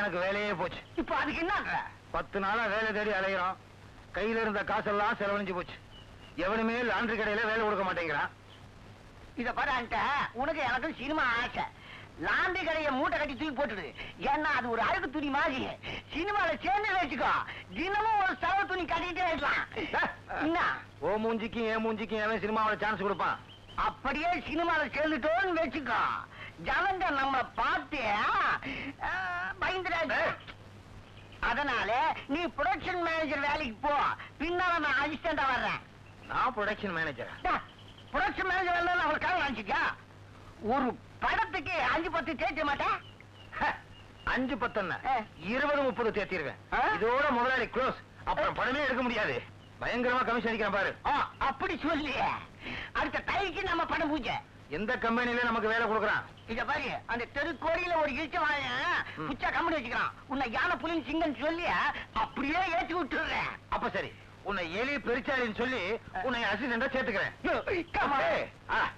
எனக்கு வேலையே போச்சு. இப்ப அதுக்கு என்ன? 10 நாளா வேலை தேடி அலைகிறோம். கையில இருந்த காசெல்லாம் செலவழிஞ்சு போச்சு. எவனுமே லாண்டரி கடையில வேலை கொடுக்க மாட்டேங்கிறான். இத பாரு, உனக்கு எனக்கு சினிமா ஆசை. லாண்டி கடையை மூட்டை கட்டி தூக்கி போட்டுடு. ஏன்னா அது ஒரு அழுக்கு துணி மாதிரி. சினிமால சேர்ந்து வச்சுக்கோ, தினமும் ஒரு சவ துணி கட்டிக்கிட்டே இருக்கலாம். என்ன ஓ மூஞ்சிக்கும் என் மூஞ்சிக்கும் எவன் சினிமாவில சான்ஸ் கொடுப்பான்? அப்படியே சினிமால சேர்ந்துட்டோன்னு வச்சுக்கோ, ஜனங்க நம்ம பார்த்து பயந்துடாது. அதனால நீ ப்ரொடக்ஷன் மேனேஜர் வேலைக்கு போ. பின்னால நான் அசிஸ்டண்டா வர்றேன். நான் ப்ரொடக்ஷன் மேனேஜர். ப்ரொடக்ஷன் மேனேஜர் வேலை அவர் கதை நினைச்சிக்கா. ஒரு படத்துக்கு 5-10 தேய்க்க மாட்டேன். 5-10 20-30 தேத்திடுவேன். இதோட முதலாளி க்ளோஸ். அப்புறம் படமே எடுக்க முடியாது. பயங்கரமா கமிஷன் அடிக்கிறேன் பாரு. அப்படி சொல்லி அடுத்த தைக்கு நம்ம படம் பூஜை. எந்த கம்பெனில நமக்கு வேலை கொடுக்கறான்? இத பாரு, அந்த தெருக்கோடியில ஒரு இழுச்ச வாங்க புச்சா கம்பெனி வச்சுக்கிறான். உன்னை யானை புலின் சிங்கம் சொல்லி அப்படியே ஏற்றி விட்டுறேன். அப்ப சரி, உன்னை எலி பெருச்சாலின்னு சொல்லி உன்னை அசிஸ்டண்டா சேர்த்துக்கிறேன். Come on.